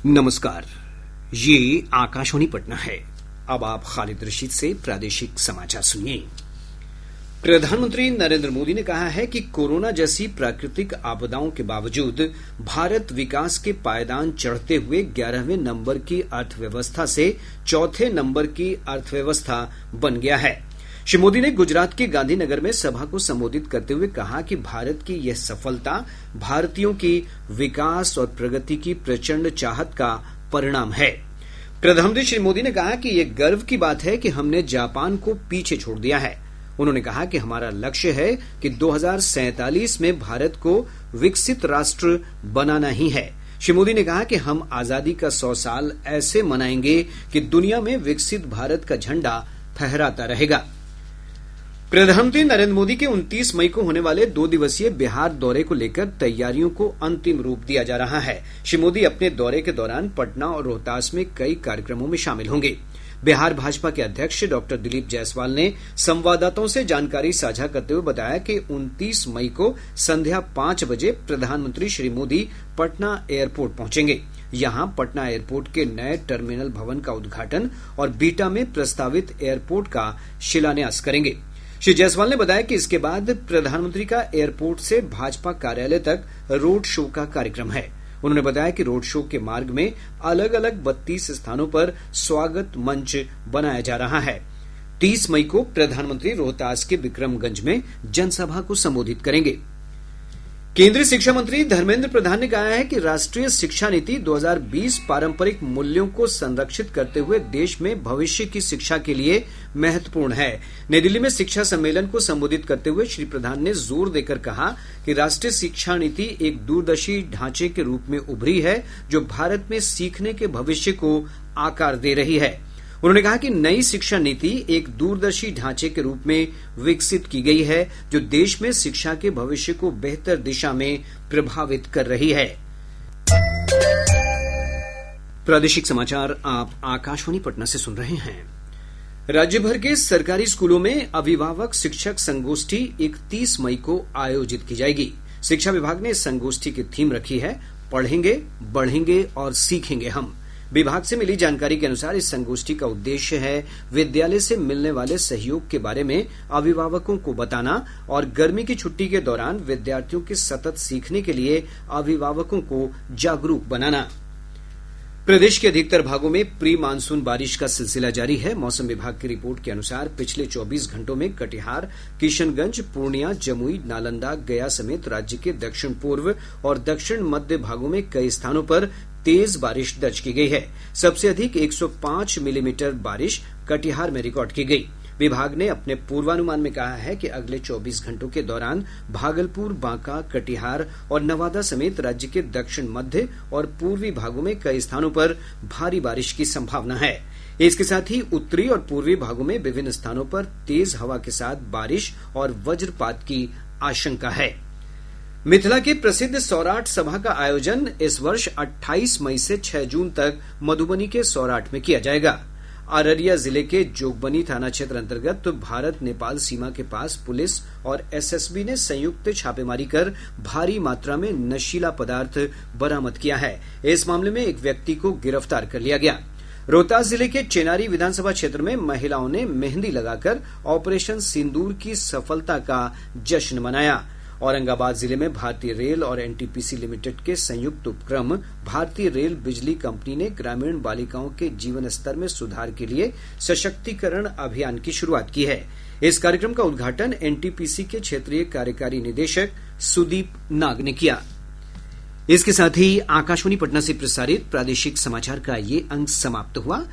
नमस्कार, ये आकाशवाणी पटना है। अब आप खालिद रशीद से प्रादेशिक समाचार सुनिए। प्रधानमंत्री नरेंद्र मोदी ने कहा है कि कोरोना जैसी प्राकृतिक आपदाओं के बावजूद भारत विकास के पायदान चढ़ते हुए 11वें नंबर की अर्थव्यवस्था से चौथे नंबर की अर्थव्यवस्था बन गया है। श्री मोदी ने गुजरात के गांधीनगर में सभा को संबोधित करते हुए कहा कि भारत की यह सफलता भारतीयों की विकास और प्रगति की प्रचंड चाहत का परिणाम है। प्रधानमंत्री श्री मोदी ने कहा कि यह गर्व की बात है कि हमने जापान को पीछे छोड़ दिया है। उन्होंने कहा कि हमारा लक्ष्य है कि 2047 में भारत को विकसित राष्ट्र बनाना ही है। श्री मोदी ने कहा कि हम आजादी का 100 साल ऐसे मनाएंगे कि दुनिया में विकसित भारत का झंडा फहराता रहेगा। प्रधानमंत्री नरेंद्र मोदी के 29 मई को होने वाले 2 दिवसीय बिहार दौरे को लेकर तैयारियों को अंतिम रूप दिया जा रहा है। श्री मोदी अपने दौरे के दौरान पटना और रोहतास में कई कार्यक्रमों में शामिल होंगे। बिहार भाजपा के अध्यक्ष डॉक्टर दिलीप जायसवाल ने संवाददाताओं से जानकारी साझा करते हुए बताया कि 29 मई को संध्या 5 बजे प्रधानमंत्री श्री मोदी पटना एयरपोर्ट पहुंचेंगे। यहां पटना एयरपोर्ट के नए टर्मिनल भवन का उद्घाटन और बिहटा में प्रस्तावित एयरपोर्ट का शिलान्यास करेंगे। श्री जायसवाल ने बताया कि इसके बाद प्रधानमंत्री का एयरपोर्ट से भाजपा कार्यालय तक रोड शो का कार्यक्रम है। उन्होंने बताया कि रोड शो के मार्ग में अलग अलग 32 स्थानों पर स्वागत मंच बनाया जा रहा है। 30 मई को प्रधानमंत्री रोहतास के विक्रमगंज में जनसभा को संबोधित करेंगे। केंद्रीय शिक्षा मंत्री धर्मेंद्र प्रधान ने कहा है कि राष्ट्रीय शिक्षा नीति 2020 पारंपरिक मूल्यों को संरक्षित करते हुए देश में भविष्य की शिक्षा के लिए महत्वपूर्ण है। नई दिल्ली में शिक्षा सम्मेलन को संबोधित करते हुए श्री प्रधान ने जोर देकर कहा कि राष्ट्रीय शिक्षा नीति एक दूरदर्शी ढांचे के रूप में उभरी है जो भारत में सीखने के भविष्य को आकार दे रही है। उन्होंने कहा कि नई शिक्षा नीति एक दूरदर्शी ढांचे के रूप में विकसित की गई है जो देश में शिक्षा के भविष्य को बेहतर दिशा में प्रभावित कर रही है। प्रादेशिक समाचार आप आकाशवाणी पटना से सुन रहे हैं। राज्य भर के सरकारी स्कूलों में अभिभावक शिक्षक संगोष्ठी 31 मई को आयोजित की जाएगी। शिक्षा विभाग ने इस संगोष्ठी की थीम रखी है, पढ़ेंगे, बढ़ेंगे और सीखेंगे हम। विभाग से मिली जानकारी के अनुसार इस संगोष्ठी का उद्देश्य है विद्यालय से मिलने वाले सहयोग के बारे में अभिभावकों को बताना और गर्मी की छुट्टी के दौरान विद्यार्थियों के सतत सीखने के लिए अभिभावकों को जागरूक बनाना। प्रदेश के अधिकतर भागों में प्री मानसून बारिश का सिलसिला जारी है। मौसम विभाग की रिपोर्ट के अनुसार पिछले 24 घंटों में कटिहार, किशनगंज, पूर्णिया, जमुई, नालंदा, गया समेत राज्य के दक्षिण पूर्व और दक्षिण मध्य भागों में कई स्थानों पर तेज बारिश दर्ज की गई है। सबसे अधिक 105 मिलीमीटर बारिश कटिहार में रिकॉर्ड की गई। विभाग ने अपने पूर्वानुमान में कहा है कि अगले 24 घंटों के दौरान भागलपुर, बांका, कटिहार और नवादा समेत राज्य के दक्षिण मध्य और पूर्वी भागों में कई स्थानों पर भारी बारिश की संभावना है। इसके साथ ही उत्तरी और पूर्वी भागों में विभिन्न स्थानों पर तेज हवा के साथ बारिश और वज्रपात की आशंका है। मिथिला के प्रसिद्ध सौराठ सभा का आयोजन इस वर्ष 28 मई से 6 जून तक मधुबनी के सौराठ में किया जाएगा। अररिया जिले के जोगबनी थाना क्षेत्र अंतर्गत भारत नेपाल सीमा के पास पुलिस और एसएसबी ने संयुक्त छापेमारी कर भारी मात्रा में नशीला पदार्थ बरामद किया है। इस मामले में एक व्यक्ति को गिरफ्तार कर लिया गया। रोहतास जिले के चेनारी विधानसभा क्षेत्र में महिलाओं ने मेहंदी लगाकर ऑपरेशन सिंदूर की सफलता का जश्न मनाया। औरंगाबाद जिले में भारतीय रेल और एनटीपीसी लिमिटेड के संयुक्त उपक्रम भारतीय रेल बिजली कंपनी ने ग्रामीण बालिकाओं के जीवन स्तर में सुधार के लिए सशक्तिकरण अभियान की शुरुआत की है। इस कार्यक्रम का उद्घाटन एनटीपीसी के क्षेत्रीय कार्यकारी निदेशक सुदीप नाग ने किया। इसके साथ ही आकाशवाणी पटना से प्रसारित प्रादेशिक समाचार का ये अंक समाप्त हुआ।